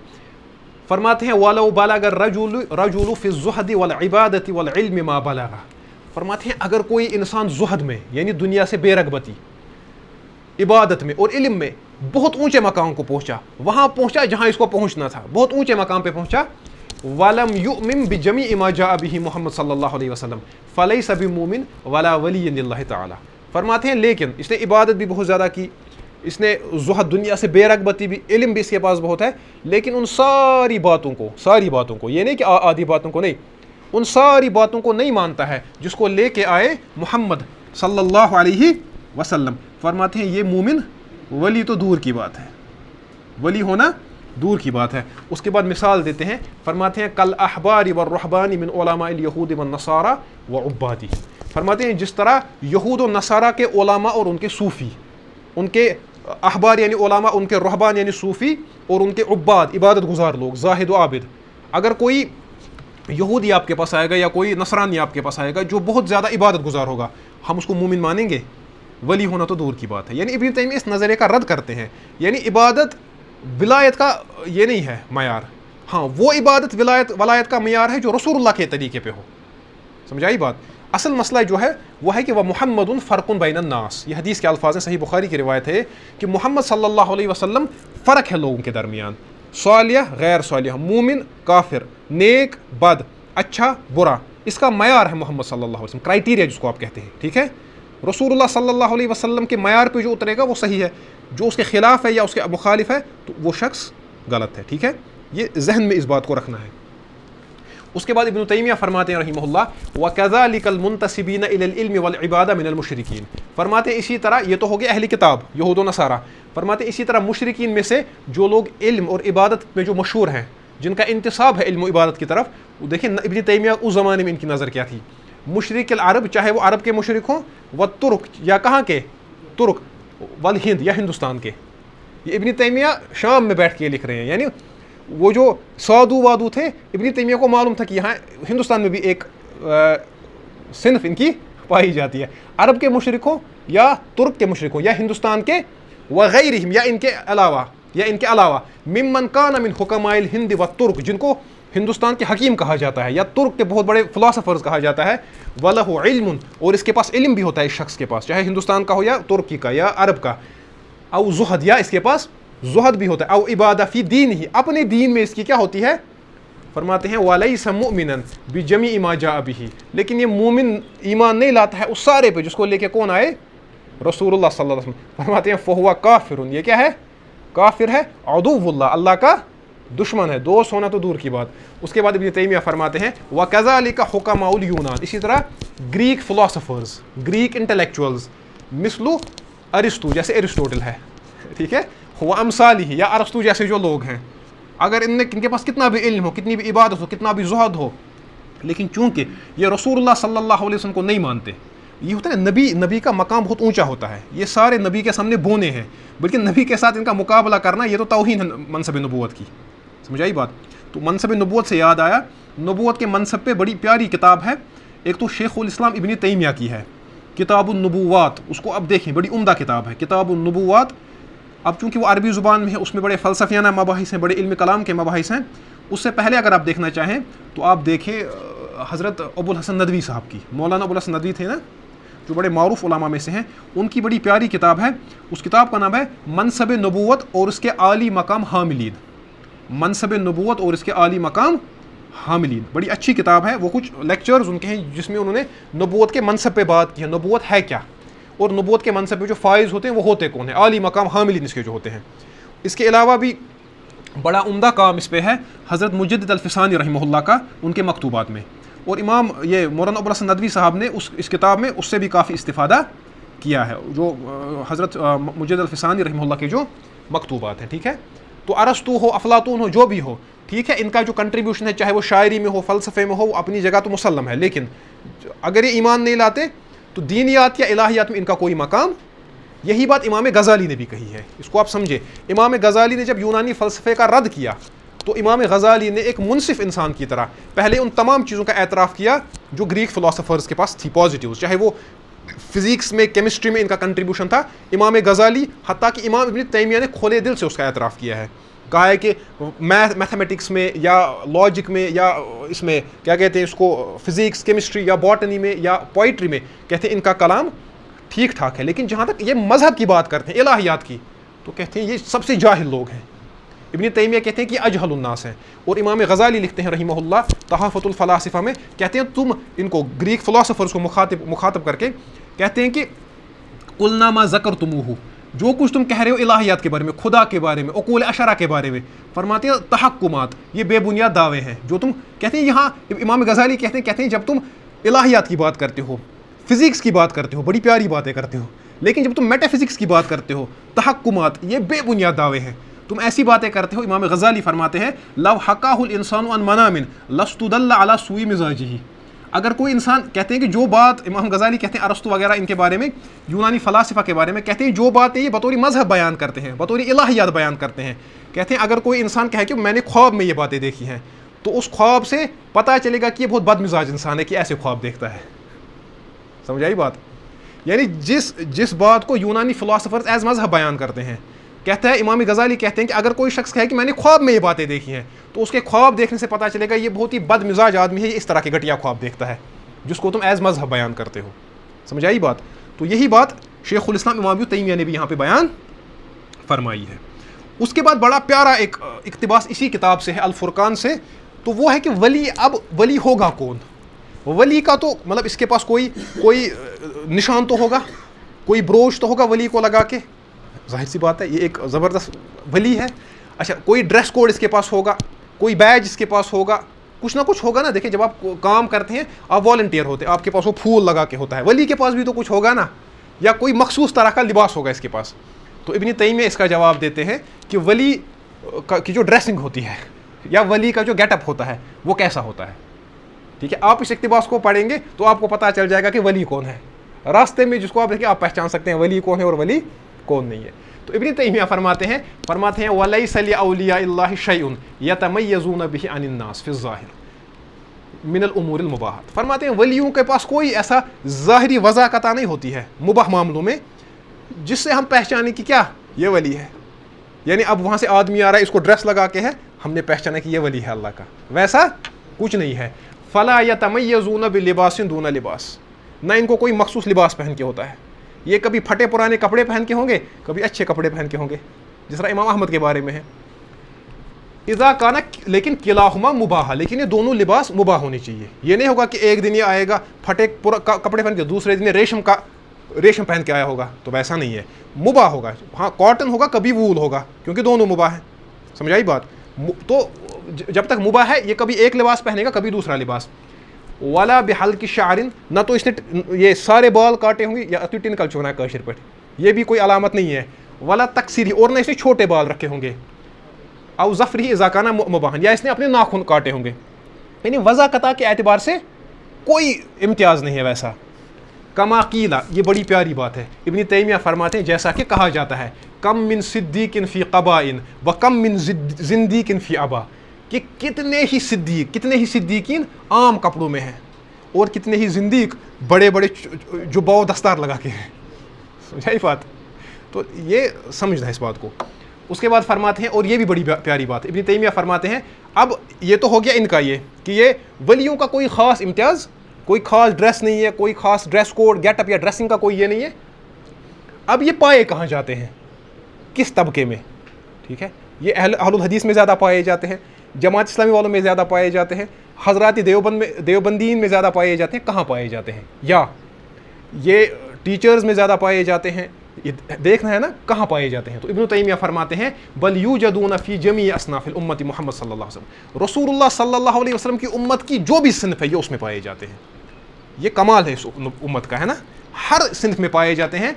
فرماتے ہیں وَلَوْ بَلَغَ الرَّجُلُ فِي الزُّهْدِ وَالْعِبَادَةِ وَالْعِلْمِ مَا بَلَغَ. فرماتے ہیں اگر کوئی انسان زہد میں یعنی دنیا سے بے رغبتی, عبادت میں اور علم میں بہت اونچے مقام کو پہنچا, وہاں پہنچا جہاں اس کو پہنچنا تھا, بہت اونچے مقام پہ پہنچا, وَلَمْ يُؤْمِن بِجَمِيعِ مَا جَاءَ بِهِ محمد صلی اللہ علیہ وسلم فَلَيْسَ بِمُؤْمِن وَلَا وَلِيٌّ لِلَّهِ تعالی. فرماتے ہیں لیکن اس نے عبادت بھی بہت زیادہ کی, اس نے زہد دنیا سے بے رغبتی بھی, علم بھی اس کے پاس بہت ہے, لیکن ان ساری باتوں کو یہ نہیں کہ آدھی باتوں کو نہیں, ان ساری باتوں کو نہیں مانتا ہے جس کو لے کے آئے محمد صلی اللہ علیہ وسلم. فرماتے ہیں یہ مومن, ولی تو دور کی بات ہے, ولی ہونا دور کی بات ہے. اس کے بعد مثال دیتے ہیں, فرماتے ہیں کل احبار والرہبان من علماء الیہود والنصارى وعبادی. فرماتے ہیں جس طرح یہود و نصارہ کے علماء اور ان کے صوفی, ان کے احبار یعنی علماء, ان کے رہبان یعنی صوفی, اور ان کے عباد عبادت گزار لوگ, زاہد و عابد. اگر کوئی یہودی آپ کے پاس آئے گا یا کوئی نصرانی آپ کے پاس آئے گا جو بہت زیادہ عبادت گزار ہوگا, ہم اس کو مومن مانیں گے؟ ولی ہونا تو دور کی بات ہے. یعنی ابن تیمیہ اس نظریے کا رد کرتے ہیں. یعنی عبادت ولایت کا یہ نہیں ہے معیار, ہاں وہ عبادت ولایت کا معیار ہے جو رسول اللہ کے طریقے پہ ہو. سمجھائی بات؟ اصل مسئلہ جو ہے وہ ہے کہ وہ محمد فرق بین الناس, یہ حدیث کے الفاظ ہیں, صحیح بخاری کی روایت ہے کہ محمد صلی اللہ علیہ وسلم فرق ہے لوگوں کے درمیان, صالح غیر صالح, مومن کافر, نیک بد, اچھا برا, اس کا معیار ہے محمد صلی اللہ علیہ وسلم, کرائٹیریا جس کو آپ کہتے ہیں, ٹھیک ہے. رسول اللہ صلی اللہ علیہ وسلم کے معیار پہ جو اترے گا وہ صحیح ہے, جو اس کے خلاف ہے یا اس کے مخالف ہے تو وہ شخص غلط ہے, ٹھیک ہے. یہ ذہن میں اس بات کو رکھنا ہے. اس کے بعد ابن تیمیہ فرماتے ہیں رحمہ اللہ وَكَذَلِكَ الْمُنْتَسِبِينَ إِلَى الْعِلْمِ وَالْعِبَادَةِ مِنَ الْمُشْرِكِينَ. فرماتے ہیں اسی طرح, یہ تو ہو گیا اہل کتاب یہود و نصارہ, فرماتے ہیں اسی طرح مشرکین میں سے جو لوگ علم اور عبادت میں جو مشہور ہیں, جن کا انتصاب ہے علم و عبادت کی طرف. دیکھیں ابن تیمیہ اس زمانے میں ان کی نظر کیا تھی, مشرک العرب, چاہے وہ عرب کے مشرک ہوں, و ترک یا کہاں کے ترک, والہند یا ہندوستان کے. یہ ابن تیمیہ شام میں بیٹھ کے لکھ رہے ہیں, یعنی وہ جو سادو وادو تھے, ابن تیمیہ کو معلوم تھا کہ یہاں ہندوستان میں بھی ایک صنف ان کی پائی جاتی ہے, عرب کے مشرک ہوں یا ترک کے مشرک ہوں یا ہندوستان کے, وغیرہم یا ان کے علاوہ ممن کان من حکماء الہند والترک, جن کو ہندوستان کے حکیم کہا جاتا ہے یا ترک کے بہت بڑے فلاسفرز کہا جاتا ہے, وَلَهُ عِلْمٌ, اور اس کے پاس علم بھی ہوتا ہے اس شخص کے پاس, چاہے ہندوستان کا ہو یا ترکی کا یا عرب کا, او زہد یا اس کے پاس زہد بھی ہوتا ہے, او عبادہ فی دین ہی اپنے دین میں اس کی کیا ہوتی ہے, فرماتے ہیں وَلَيْسَ مُؤْمِنًا بِجَمِيعِ مَا جَاءَ بِهِ, لیکن یہ مومن ایمان نہیں لاتا ہے اس سارے پہ جس کو لے کے کون آئے, رسول اللہ صلی اللہ علیہ وسلم. فرماتے ہیں فَهُوَ کافر, یہ کیا ہے, کافر ہے, عدو اللہ, اللہ کا دشمن ہے, دوست ہونا تو دور کی بات. اس کے بعد ابن تیمیہ فرماتے ہیں وَكَذَلِكَ حُكَمَاءُ الْيُونَان, اسی طرح گریک فلاسفرز, گریک انٹلیکچوئلز مثل ارسطو, جیسے ایرسٹوٹل ہے, ٹھیک ہے, وَأَمْثَالِهِ, یا ارسطو جیسے جو لوگ ہیں, اگر ان کے پاس کتنا بھی علم ہو, کتنی بھی عبادت ہو, کتنا بھی زہد ہو, لیکن چونکہ یہ رسول اللہ صلی اللہ علیہ وسلم کو نہیں مانتے, یہ ہوتا ہے نبی کا مقام بہت اونچا ہوتا ہے, یہ سارے نبی کے سامنے بونے ہیں, بلکہ نبی کے ساتھ ان کا مقابلہ کرنا یہ تو توہین ہے منصب نبوت کی. سمجھائی بات؟ تو منصب نبوت سے یاد آیا, نبوت کے منصب پہ بڑی پیاری کتاب ہے, ایک تو شیخ الاسلام ابن تیمیہ کی ہے کتاب النبوات, اس کو اب دیکھیں, بڑی عمدہ کتاب ہے کتاب النبوات. اب چونکہ وہ عربی زبان میں ہے, اس میں بڑے فلسفیانہ مباحث ہیں, بڑے علم کلام کے مباحث ہیں. اس سے پہلے اگر آپ دیکھنا چاہیں تو آپ دیکھیں حضرت ابو الحسن ندوی صاحب کی, مولانا ابو الحسن ندوی تھے نا, جو بڑے معروف علماء میں سے ہیں, ان کی بڑی پیاری کتاب ہے. اس کتاب کا نام ہے منصب نبوت اور اس کے عالی مقام حاملین, منصب نبوت اور اس کے عالی مقام حاملین, بڑی اچھی کتاب ہے. وہ کچھ لیکچرز ان کے ہیں جس میں انہوں نے نبوت کے منصب پہ بات کی ہے, نبوت ہے کیا, اور نبوت کے منصب پہ جو فائز ہوتے ہیں وہ ہوتے کون ہیں, عالی مقام حاملین اس کے جو ہوتے ہیں. اس کے علاوہ بھی بڑا عمدہ کام اس پہ ہے حضرت مجدد الفسانی رحمہ اللہ کا, ان کے مکتوبات میں, اور امام یہ مولانا ابو الحسن ندوی صاحب نے اس کتاب میں اس سے بھی کافی استفادہ کیا ہے, جو حضرت مجدد الفسانی رحمہ اللہ کے جو مکتوبات ہیں, ٹھیک ہے. تو ارسطو ہو, افلاطون ہو, جو بھی ہو, ٹھیک ہے, ان کا جو کنٹریبیوشن ہے چاہے وہ شاعری میں ہو, فلسفے میں ہو, وہ اپنی جگہ تو مسلم ہے, لیکن اگر یہ ایمان نہیں لاتے تو دینیات یا الہیات میں ان کا کوئی مقام. یہی بات امام غزالی نے بھی کہی ہے, اس کو آپ سمجھے. امام غزالی نے جب یونانی فلسفے کا رد کیا تو امام غزالی نے ایک منصف انسان کی طرح پہلے ان تمام چیزوں کا اعتراف کیا جو گریک فلاسفرز کے پاس تھی, پازیٹیوز, چاہے وہ فزکس میں, کیمسٹری میں ان کا کنٹریبیوشن تھا. امام غزالی حتیٰ کہ امام ابن تیمیہ نے کھلے دل سے اس کا اعتراف کیا ہے, کہا ہے کہ میتھمیٹکس میں یا لاجک میں یا اس میں کیا کہتے ہیں اس کو, فزکس, کیمسٹری یا باٹنی میں یا پوئٹری میں, کہتے ہیں ان کا کلام ٹھیک ٹھاک ہے, لیکن جہاں تک یہ مذہب کی بات کرتے ہیں, الہیات کی, تو کہتے ہیں یہ سب سے جاہل لوگ ہیں. ابن تیمیہ کہتے ہیں کہ اجہل الناس ہیں, اور امام غزالی لکھتے ہیں رحمہ اللہ تحفۃ الفلاسفہ میں, کہتے ہیں تم ان کو گریک فلاسفرز کو مخاطب کر کے کہتے ہیں کہ قلنا ما ذکرتموہ, جو کچھ تم کہہ رہے ہو الہیات کے بارے میں, خدا کے بارے میں, عقول اشرا کے بارے میں, فرماتے ہیں تحکمات, یہ بے بنیاد دعوے ہیں جو تم کہتے ہیں. یہاں امام غزالی کہتے ہیں جب تم الہیات کی بات کرتے ہو, فزکس کی بات کرتے ہو, بڑی پیاری باتیں کرتے ہو, لیکن جب تم میٹا فزکس کی بات کرتے ہو, تحکمات, یہ بے بنیاد دعوے ہیں, تم ایسی باتیں کرتے ہو. امام غزالی فرماتے ہیں لو حکاہ الانسان عن منام لستدل علی سوء مزاجہ, اگر کوئی انسان, کہتے ہیں کہ جو بات امام غزالی کہتے ہیں ارسطو وغیرہ ان کے بارے میں, یونانی فلاسفہ کے بارے میں, کہتے ہیں جو باتیں یہ بطور مذہب بیان کرتے ہیں, بطور الہیات بیان کرتے ہیں, کہتے ہیں اگر کوئی انسان کہے کہ میں نے خواب میں یہ باتیں دیکھی ہیں, تو اس خواب سے پتہ چلے گا کہ یہ بہت بد مزاج انسان ہے کہ ایسے خواب دیکھتا ہے. سمجھائی بات؟ یعنی جس بات کو یونانی فلاسفرز ایز مذہب بیان کرتے ہیں, کہتا ہے امام غزالی کہتے ہیں کہ اگر کوئی شخص کہے کہ میں نے خواب میں یہ باتیں دیکھی ہیں, تو اس کے خواب دیکھنے سے پتہ چلے گا یہ بہت ہی بد مزاج آدمی ہے, یہ اس طرح کے گھٹیا خواب دیکھتا ہے جس کو تم ایز مذہب بیان کرتے ہو. سمجھائی بات؟ تو یہی بات شیخ الاسلام امام ابن تیمیہ نے بھی یہاں پہ بیان فرمائی ہے. اس کے بعد بڑا پیارا ایک اقتباس اسی کتاب سے ہے, الفرقان سے, تو وہ ہے کہ ولی, اب ولی ہوگا کون؟ ولی کا تو مطلب اس کے پاس کوئی نشان تو ہوگا, کوئی بروچ تو ہوگا ولی کو لگا کے, ظاہر سی بات ہے یہ ایک زبردست ولی ہے. اچھا, کوئی ڈریس کوڈ اس کے پاس ہوگا, کوئی بیج اس کے پاس ہوگا, کچھ نہ کچھ ہوگا نا. دیکھیں جب آپ کام کرتے ہیں آپ والنٹیئر ہوتے ہیں, آپ کے پاس وہ پھول لگا کے ہوتا ہے, ولی کے پاس بھی تو کچھ ہوگا نا, یا کوئی مخصوص طرح کا لباس ہوگا اس کے پاس. تو ابن تیمیہ اس کا جواب دیتے ہیں کہ ولی کی جو ڈریسنگ ہوتی ہے یا ولی کا جو گیٹ اپ ہوتا ہے وہ کیسا ہوتا ہے. ٹھیک ہے, آپ اس اقتباس کو پڑھیں گے تو آپ کو پتہ چل جائے گا کہ ولی کون ہے. راستے میں جس کو آپ دیکھیں آپ پہچان سکتے ہیں ولی کون ہے اور ولی کون نہیں ہے. تو ابن تیمیہ فرماتے ہیں وَلَيْسَ لِأَوْلِيَاءِ اللَّهِ شَيْءٌ يَتَمَيَّزُونَ بِهِ عَنِ النَّاسِ فِي الظَّاهِرِ مِنَ الْأُمُورِ الْمُبَاحَةِ. فرماتے ہیں ولیوں کے پاس کوئی ایسا ظاہری وضاحت نہیں ہوتی ہے مباح معاملوں میں جس سے ہم پہچانیں کہ کیا یہ ولی ہے. یعنی اب وہاں سے آدمی آ رہا ہے, اس کو ڈریس لگا کے ہے, ہم نے پہچانا کہ یہ ولی ہے اللہ کا, ویسا کچھ نہیں ہے. فَلَا يَتَمَيَّزُونَ بِلِبَاسٍ دُونَ لِبَاس, نہ ان کو کوئی مخصوص لباس پہن کے ہوتا ہے. یہ کبھی پھٹے پرانے کپڑے پہن کے ہوں گے، کبھی اچھے کپڑے پہن کے ہوں گے، جس طرح امام احمد کے بارے میں ہے. اذا کان، لیکن کلاہما مباح، لیکن یہ دونوں لباس مباح ہونے چاہیے. یہ نہیں ہوگا کہ ایک دن یہ آئے گا پھٹے کپڑے پہن کے، دوسرے دن ریشم پہن کے آیا ہوگا، تو ویسا نہیں ہے. مباح ہوگا. ہاں کاٹن ہوگا، کبھی وول ہوگا، کیونکہ دونوں مباح ہیں. سمجھائی بات؟ تو جب تک مباح ہے یہ کبھی ایک لباس پہنے گا، کبھی دوسرا لباس. والا بحلق شعر، نہ تو اس نے یہ سارے بال کاٹے ہوں گے، یا ٹن کل چونا ہے کاشر پٹ، یہ بھی کوئی علامت نہیں ہے. والا تقصیری، اور نہ اس نے چھوٹے بال رکھے ہوں گے. او ظفری اذا کان مباحن، یا اس نے اپنے ناخن کاٹے ہوں گے. یعنی وضاقتہ کے اعتبار سے کوئی امتیاز نہیں ہے ویسا. کما قیلا، یہ بڑی پیاری بات ہے. ابن تیمیہ فرماتے ہیں جیسا کہ کہا جاتا ہے، کم من صدیق فی قبائن و کم من زندیق فی ابا، کہ کتنے ہی صدیق، کتنے ہی صدیقین عام کپڑوں میں ہیں، اور کتنے ہی زندیق بڑے بڑے جبہ و دستار لگا کے ہیں. سمجھائی بات؟ تو یہ سمجھنا ہے اس بات کو. اس کے بعد فرماتے ہیں، اور یہ بھی بڑی پیاری بات ہے، ابن تیمیہ فرماتے ہیں اب یہ تو ہو گیا ان کا یہ کہ یہ ولیوں کا کوئی خاص امتیاز، کوئی خاص ڈریس نہیں ہے، کوئی خاص ڈریس کوڈ، گیٹ اپ یا ڈریسنگ کا کوئی یہ نہیں ہے. اب یہ پائے کہاں جاتے ہیں، کس طبقے میں؟ ٹھیک ہے، یہ اہل الحدیث میں زیادہ پائے جاتے ہیں، جماعت اسلامی والوں میں زیادہ پائے جاتے ہیں، حضرات دیوبندین میں زیادہ پائے جاتے ہیں. کہاں پائے جاتے ہیں؟ یا یہ ٹیچرز میں زیادہ پائے جاتے ہیں؟ دیکھنا ہے نا کہاں پائے جاتے ہیں. تو ابن تیمیہ فرماتے ہیں بل یوجدون فی جمیع اصناف الامت محمد صلی اللہ علیہ وسلم، رسول اللہ صلی اللہ علیہ وسلم کی امت کی جو بھی صنف ہے یہ اس میں پائے جاتے ہیں. یہ کمال ہے اس امت کا، ہے نا، ہر صنف میں پائے جاتے ہیں.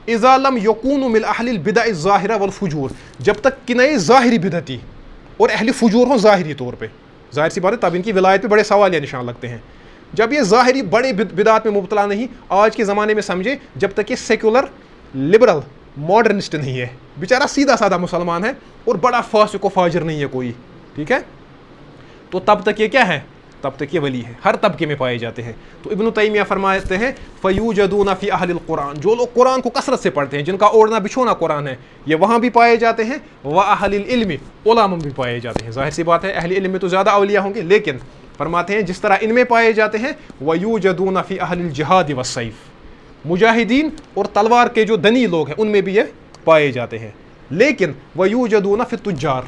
اذا لم یکونوا من اہل البدع الظاہرہ والفجور، جب تک کہ نئے ظاہری بدعتی اور اہل فجور ہوں ظاہری طور پہ. ظاہر سی بات ہے، تب ان کی ولایت پہ بڑے سوال یا نشان لگتے ہیں. جب یہ ظاہری بڑے بدعات میں مبتلا نہیں، آج کے زمانے میں سمجھے، جب تک یہ سیکولر لبرل ماڈرنسٹ نہیں ہے، بیچارہ سیدھا سادہ مسلمان ہے اور بڑا فاسق و فاجر نہیں ہے کوئی، ٹھیک ہے، تو تب تک یہ کیا ہے؟ تب تک یہ ولی ہے. ہر طبقے میں پائے جاتے ہیں. تو ابن تیمیہ فرماتے ہیں فیوجدون فی اہل القرآن، جو لوگ قرآن کو کثرت سے پڑھتے ہیں، جن کا اوڑھنا بچھونا قرآن ہے، یہ وہاں بھی پائے جاتے ہیں. و اہل العلم، علماء بھی پائے جاتے ہیں. ظاہر سی بات ہے اہل علم میں تو زیادہ اولیاء ہوں گے، لیکن فرماتے ہیں جس طرح ان میں پائے جاتے ہیں ویوجدون فی اہل الجہاد والسیف، مجاہدین اور تلوار کے جو دنی لوگ ہیں ان میں بھی یہ پائے جاتے ہیں. لیکن ویوجدون فی التجار،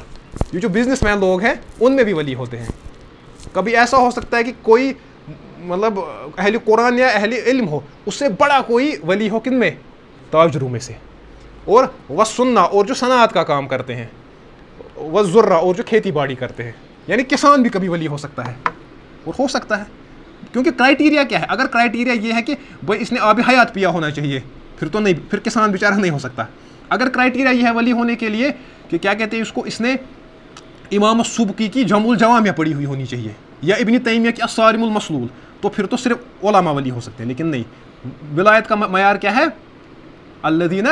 یہ جو بزنس مین لوگ ہیں ان میں بھی ولی ہوتے ہیں. کبھی ایسا ہو سکتا ہے کہ کوئی مطلب اہل قرآن یا اہل علم ہو، اس سے بڑا کوئی ولی ہو، کن میں؟ تاجروں میں سے. اور والسنہ، اور جو صنعت کا کام کرتے ہیں، والزرہ، اور جو کھیتی باڑی کرتے ہیں. یعنی کسان بھی کبھی ولی ہو سکتا ہے، اور ہو سکتا ہے. کیونکہ کرائٹیریا کیا ہے؟ اگر کرائٹیریا یہ ہے کہ بھائی اس نے آب حیات پیا ہونا چاہیے، پھر تو نہیں، پھر کسان بیچارہ نہیں ہو سکتا. اگر کرائٹیریا یہ ہے ولی ہونے کے لیے کہ کیا کہتے ہیں اس کو، اس نے امام السبکی کی جمع الجوامع پڑھی ہوئی ہونی چاہیے، یا ابن تیمیہ کی الصارم المسلول، تو پھر تو صرف علماء ولی ہو سکتے ہیں. لیکن نہیں، ولایت کا معیار کیا ہے؟ الذین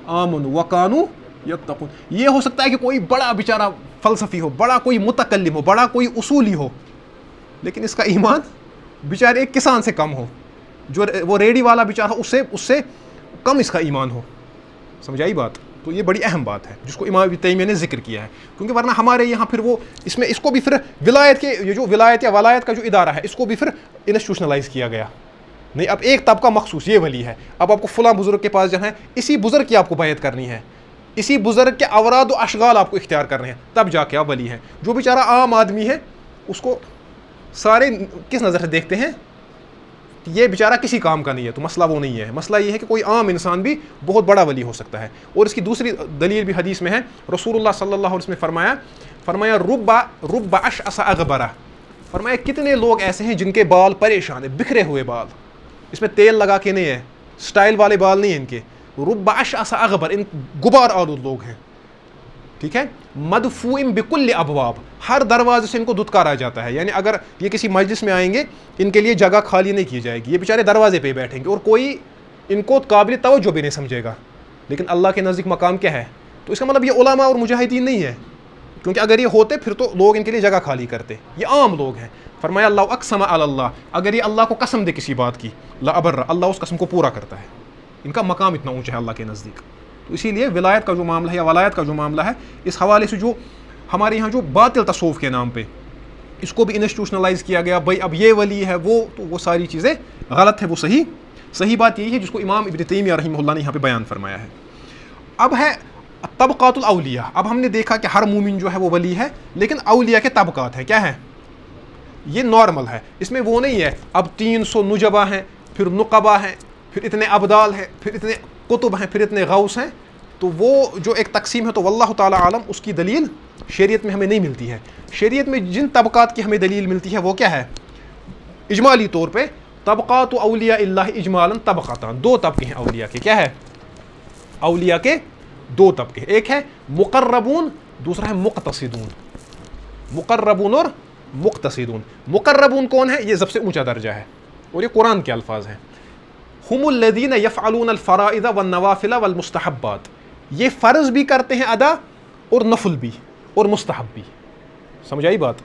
آمنوا وکانوا یتقون. یہ ہو سکتا ہے کہ کوئی بڑا بیچارہ فلسفی ہو، بڑا کوئی متکلم ہو، بڑا کوئی اصولی ہو، لیکن اس کا ایمان بیچارے ایک کسان سے کم ہو، جو وہ ریڈی والا بیچارہ اس سے کم اس کا ایمان ہو. سمجھائی بات؟ تو یہ بڑی اہم بات ہے جس کو امام ابن تیمیہ نے ذکر کیا ہے. کیونکہ ورنہ ہمارے یہاں پھر وہ اس کو بھی پھر ولایت کے، یہ جو ولایت یا ولایت کا جو ادارہ ہے، اس کو بھی پھر انسٹیٹیوشنلائز کیا گیا. نہیں، اب ایک طبقہ مخصوص یہ ولی ہے، اب آپ کو فلاں بزرگ کے پاس جانا ہے، اسی بزرگ کی آپ کو بیعت کرنی ہے، اسی بزرگ کے اوراد و اشغال آپ کو اختیار کرنے ہیں، تب جا کے آپ ولی ہیں. جو بیچارہ عام آدمی ہے اس کو سارے کس نظر سے دیکھتے ہیں کہ یہ بیچارہ کسی کام کا نہیں ہے. تو مسئلہ وہ نہیں ہے، مسئلہ یہ ہے کہ کوئی عام انسان بھی بہت بڑا ولی ہو سکتا ہے. اور اس کی دوسری دلیل بھی حدیث میں ہے. رسول اللہ صلی اللہ علیہ وسلم نے فرمایا رب اشعث اغبرہ، فرمایا کتنے لوگ ایسے ہیں جن کے بال پریشان ہیں، بکھرے ہوئے بال، اس میں تیل لگا کے نہیں ہے، سٹائل والے بال نہیں ہیں ان کے. رب اشعث اغبر، ان غبار آلود لوگ ہیں، ٹھیک ہے. مدفوع بکل ابواب، ہر دروازے سے ان کو دھتکارا جاتا ہے. یعنی اگر یہ کسی مجلس میں آئیں گے، ان کے لیے جگہ خالی نہیں کی جائے گی، یہ بیچارے دروازے پہ بیٹھیں گے اور کوئی ان کو قابل توجہ بھی نہیں سمجھے گا. لیکن اللہ کے نزدیک مقام کیا ہے؟ تو اس کا مطلب یہ علماء اور مجاہدین نہیں ہے، کیونکہ اگر یہ ہوتے پھر تو لوگ ان کے لیے جگہ خالی کرتے. یہ عام لوگ ہیں. فرمایا اللہ اقسم علی اللہ، اگر یہ اللہ کو قسم دے کسی بات کی، لا ابر، اللہ اس قسم کو پورا کرتا ہے. ان کا مقام اتنا اونچا ہے اللہ کے نزدیک. تو اسی لیے ولایت کا جو معاملہ ہے یا ولایت کا جو معاملہ ہے، اس حوالے سے جو ہمارے یہاں جو باطل تصوف کے نام پہ اس کو بھی انسٹیٹیوشنلائز کیا گیا، بھائی اب یہ ولی ہے وہ ساری چیزیں غلط ہے، وہ صحیح بات یہی ہے جس کو امام ابن تیمیہ رحمہ اللہ نے یہاں پہ بیان فرمایا ہے۔ اب ہے طبقات الاولیاء۔ اب ہم نے دیکھا کہ ہر مومن جو ہے وہ ولی ہے، لیکن اولیاء کے طبقات ہیں، کیا ہے؟ یہ نارمل ہے، اس میں وہ نہیں ہے اب 300 نجبا ہیں، پھر نقبا ہیں، پھر اتنے ابدال ہیں، پھر اتنے قطب ہیں، پھر اتنے غوث ہیں۔ تو وہ جو ایک تقسیم ہے تو واللہ تعالی عالم اس کی دلیل شریعت میں ہمیں نہیں ملتی ہے۔ شریعت میں جن طبقات کی ہمیں دلیل ملتی ہے وہ کیا ہے؟ اجمالی طور پہ طبقات اولیاء اللہ اجمالاً طبقاتان، 2 طبقے ہیں اولیاء کے، کیا ہے؟ اولیاء کے 2 طبقے، ایک ہے مقربون، دوسرا ہے مقتصدون۔ مقربون اور مقتصدون۔ مقربون کون ہے؟ یہ سب سے اونچا درجہ ہے اور یہ قرآن کے الفاظ ہیں۔ ہم الذین یفعلون الفرائض والنوافل والمستحبات، یہ فرض بھی کرتے ہیں ادا اور نفل بھی اور مستحب بھی۔ سمجھ آئی بات؟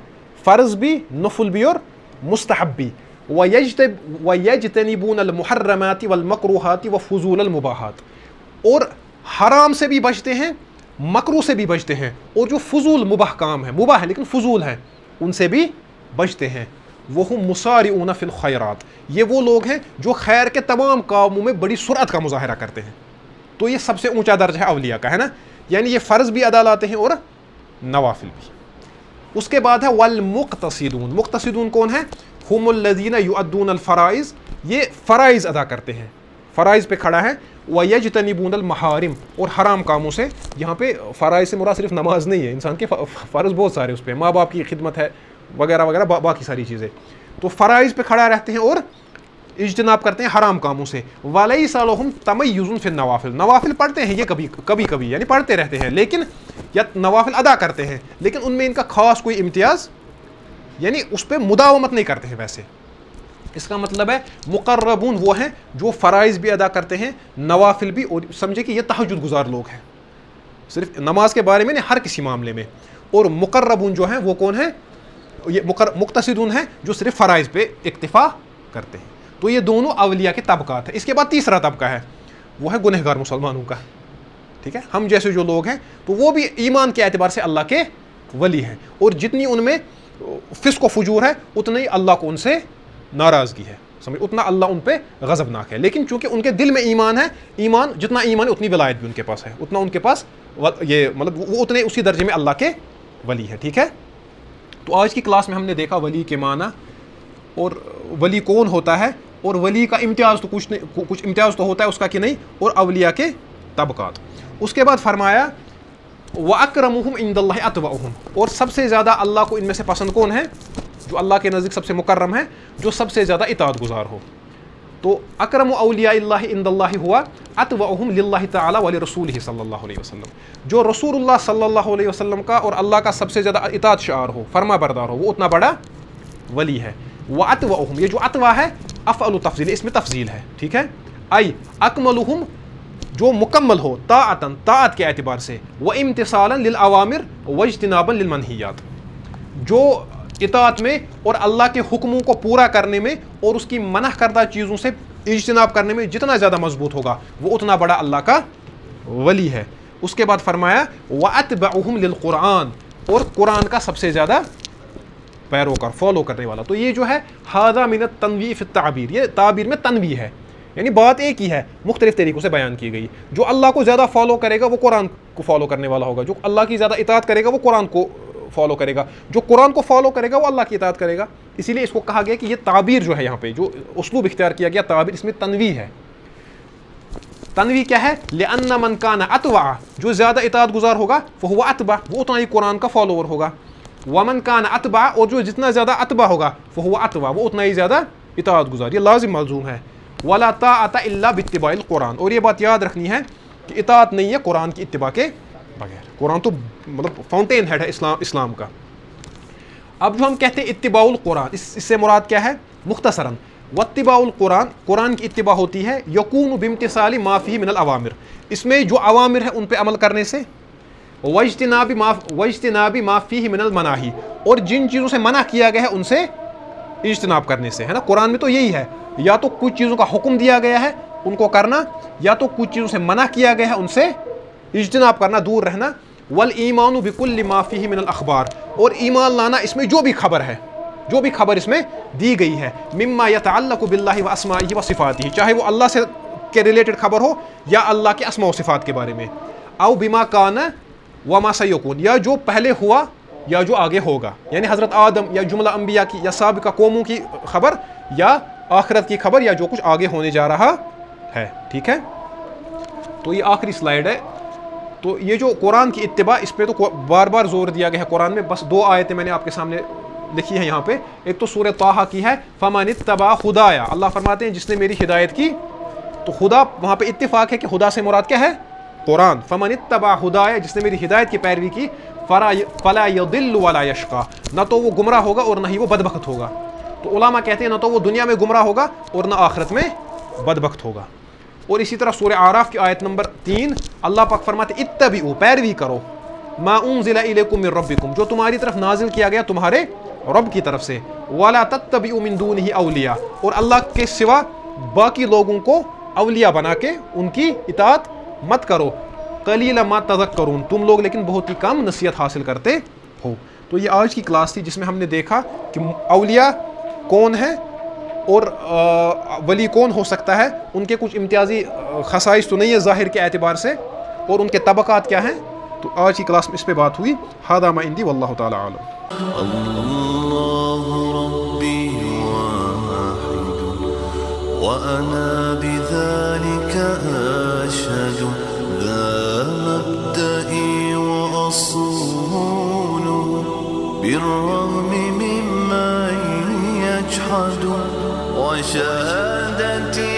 فرض بھی، نفل بھی اور مستحب بھی۔ وَيَجْتَنِبُونَ الْمُحَرَّمَاتِ وَالْمَكْرُوهَاتِ وَفُضُولَ الْمُبَاحَاتِ، اور حرام سے بھی بچتے ہیں، مکروہ سے بھی بچتے ہیں، اور جو فضول مباح کام ہے، مباح ہے لیکن فضول ہے، ان سے بھی بچتے ہیں۔ وَهُمْ مُسَارِعُونَ فِي الْخَيْرَاتِ، یہ وہ لوگ ہیں جو خیر کے تمام کاموں میں بڑی سرعت کا مظاہرہ کرتے ہیں۔ تو یہ سب سے اونچا درجہ ہے اولیاء کا، ہے نا؟ یعنی یہ فرض بھی ادا لاتے ہیں اور نوافل بھی۔ اس کے بعد ہے والمقتصدون۔ مقتصدون کون ہے؟ ہم الذین یؤدون الفرائض، یہ فرائض ادا کرتے ہیں، فرائض پہ کھڑا ہے۔ ویجتنبون المحارم، اور حرام کاموں سے، یہاں پہ فرائض سے مراد صرف نماز نہیں ہے، انسان کے فرض بہت سارے اس پہ، ماں باپ کی خدمت ہے وغیرہ وغیرہ، باقی ساری چیزیں۔ تو فرائض پہ کھڑا رہتے ہیں اور اجتناب کرتے ہیں حرام کاموں سے۔ وَلَيْسَ لَهُمْ تَمَيُّزٌ فِي النَّوَافِلِ، نوافل پڑھتے ہیں یہ کبھی یعنی پڑھتے رہتے ہیں، لیکن یا نوافل ادا کرتے ہیں، لیکن ان میں ان کا خاص کوئی امتیاز، یعنی اس پہ مداومت نہیں کرتے ہیں ویسے۔ اس کا مطلب ہے مقربون وہ ہیں جو فرائض بھی ادا کرتے ہیں، نوافل بھی، اور سمجھے کہ یہ تہجد گزار لوگ ہیں، صرف نماز کے بارے میں نہیں، ہر کسی معاملے میں۔ اور مقربون جو ہیں وہ کون ہیں؟ یہ مقتصدون ہیں جو صرف فرائض پہ اکتفا کرتے ہیں۔ تو یہ دونوں اولیاء کے طبقات ہیں۔ اس کے بعد تیسرا طبقہ ہے، وہ ہے گنہگار مسلمانوں کا، ٹھیک ہے؟ ہم جیسے جو لوگ ہیں تو وہ بھی ایمان کے اعتبار سے اللہ کے ولی ہیں، اور جتنی ان میں فسق و فجور ہے اتنا ہی اللہ کو ان سے ناراضگی ہے، سمجھ، اتنا اللہ ان پہ غضبناک ہے۔ لیکن چونکہ ان کے دل میں ایمان ہے، ایمان جتنا ایمان ہے اتنی ولایت بھی ان کے پاس ہے، اتنا ان کے پاس یہ مطلب وہ اتنے اسی درجے میں اللہ کے ولی ہے، ٹھیک ہے؟ تو آج کی کلاس میں ہم نے دیکھا ولی کے معنی اور ولی کون ہوتا ہے، اور ولی کا امتیاز تو کچھ امتیاز تو ہوتا ہے اس کا کہ نہیں، اور اولیاء کے طبقات۔ اس کے بعد فرمایا وَأَكْرَمُهُمْ عِنْدَ اللَّهِ أَتْوَعُهُمْ، اور سب سے زیادہ اللہ کو ان میں سے پسند کون ہے؟ جو اللہ کے نزدیک سب سے مکرم ہے، جو سب سے زیادہ اطاعت گزار ہو۔ تو اکرم اولیاء اللہ عند اللہ ہوا اتوعہم للہ تعالی ولرسولہ صلی اللہ علیہ وسلم، جو رسول اللہ صلی اللہ علیہ وسلم کا اور اللہ کا سب سے زیادہ اطاعت شعار ہو، فرما بردار ہو، وہ اتنا بڑا ولی ہے۔ واتوعہم، یہ جو اتوا ہے افعل تفضیل، اس میں تفضیل ہے، ٹھیک ہے؟ ای اکملہم، جو مکمل ہو طاعتاً، طاعت کے اعتبار سے، وامتثالاً للأوامر واجتناباً للمنہیات، جو اطاعت میں اور اللہ کے حکموں کو پورا کرنے میں اور اس کی منع کردہ چیزوں سے اجتناب کرنے میں جتنا زیادہ مضبوط ہوگا وہ اتنا بڑا اللہ کا ولی ہے۔ اس کے بعد فرمایا وَأَتْبَعُهُمْ لِلْقُرْآنِ، اور قرآن کا سب سے زیادہ پیروکار، فالو کرنے والا۔ تو یہ جو ہے هذا من التنویع فی التعبیر، یہ تعبیر میں تنویع ہے، یعنی بات ایک ہی ہے، مختلف طریقوں سے بیان کی گئی۔ جو اللہ کو زیادہ فالو کرے گا وہ قرآن کو فالو کرنے والا ہوگا، جو اللہ کی زیادہ اطاعت کرے گا وہ قرآن کو فالو کرے گا، جو قرآن کو فالو کرے گا وہ اللہ کی اطاعت کرے گا۔ اسی لیے اس کو کہا گیا کہ یہ تعبیر جو ہے، یہاں پہ جو اسلوب اختیار کیا گیا تعبیر، اس میں تنویع ہے۔ تنویع کیا ہے؟ لأن من کان اتبع، جو زیادہ اطاعت گزار ہوگا فہو اتبع، وہ اتنا ہی قرآن کا فالوور ہوگا۔ ومن کان اتبع، اور جو جتنا زیادہ اتبع ہوگا فہو اتبع، وہ اتنا ہی زیادہ اطاعت گزار، یہ لازم ملزوم ہے۔ ولا طاعۃ الا باتباع القرآن، اور یہ بات یاد رکھنی ہے کہ اطاعت نہیں ہے قرآن کی اتباع کے بغیر۔ قرآن تو مطلب فاؤنٹین ہیڈ ہے اسلام کا۔ اب جو ہم کہتے ہیں اتباع القرآن، اس سے مراد کیا ہے؟ مختصراً واتباع القرآن، قرآن کی اتباع ہوتی ہے یکون بامتثال ما فیہ من الاوامر، اس میں جو اوامر ہے ان پہ عمل کرنے سے، واجتناب ما فیہ من المناہی، اور جن چیزوں سے منع کیا گیا ہے ان سے اجتناب کرنے سے، ہے نا؟ قرآن میں تو یہی ہے، یا تو کچھ چیزوں کا حکم دیا گیا ہے ان کو کرنا، یا تو کچھ چیزوں سے منع کیا گیا ہے ان سے اجتناب کرنا، دور رہنا۔ والایمان بکل ما فیہ من الاخبار، اور ایمان لانا اس میں جو بھی خبر ہے، جو بھی خبر اس میں دی گئی ہے، مما یتعلق باللہ واسمائہ وصفاتہ، چاہے وہ اللہ سے کے ریلیٹڈ خبر ہو یا اللہ کے اسماء و صفات کے بارے میں، او بما کان وما سیکون، یا جو پہلے ہوا یا جو آگے ہوگا، یعنی حضرت آدم یا جملہ انبیاء کی یا سابقہ قوموں کی خبر یا آخرت کی خبر یا جو کچھ آگے ہونے جا رہا ہے. ٹھیک ہے، تو یہ آخری سلائیڈ ہے. تو یہ جو قرآن کی اتباع، اس پہ تو بار بار زور دیا گیا ہے قرآن میں. بس 2 آیتیں میں نے آپ کے سامنے لکھی ہیں یہاں پہ. ایک تو سورہ طٰہٰ کی ہے، فمن اتبع خدایا، اللہ فرماتے ہیں جس نے میری ہدایت کی. تو خدا وہاں پہ اتفاق ہے کہ خدا سے مراد کیا ہے؟ قرآن. فمن اتبع خدایا، جس نے میری ہدایت کی پیروی کی، فلا یضل ولا یشقی، نہ تو وہ گمراہ ہوگا اور نہ ہی وہ بدبخت ہوگا. تو علماء کہتے ہیں نہ تو وہ دنیا میں گمراہ ہوگا اور نہ آخرت میں بدبخت ہوگا. اور اسی طرح سورہ اعراف کی آیت نمبر 3 اللہ پاک فرماتے اتبعوا، پیروی کرو، ما انزل الیکم من ربکم، جو تمہاری طرف نازل کیا گیا تمہارے رب کی طرف سے، ولا تتبعوا من دونہ اولیاء، اور اللہ کے سوا باقی لوگوں کو اولیاء بنا کے ان کی اطاعت مت کرو. قلیلا ما تذکرون، تم لوگ لیکن بہت ہی کم نصیحت حاصل کرتے ہو. تو یہ آج کی کلاس تھی جس میں ہم نے دیکھا کہ اولیاء کون ہیں اور ولی کون ہو سکتا ہے. ان کے کچھ امتیازی خصائص تو نہیں ہے ظاہر کے اعتبار سے، اور ان کے طبقات کیا ہیں. تو آج کی کلاس میں اس پہ بات ہوئی. ھذا ما عندی واللہ تعالی عالم. اللہ ربی واحد وانا بذلك اشهد، لا مبدئي واصول بالرغم ممن يجحد، وشهادتي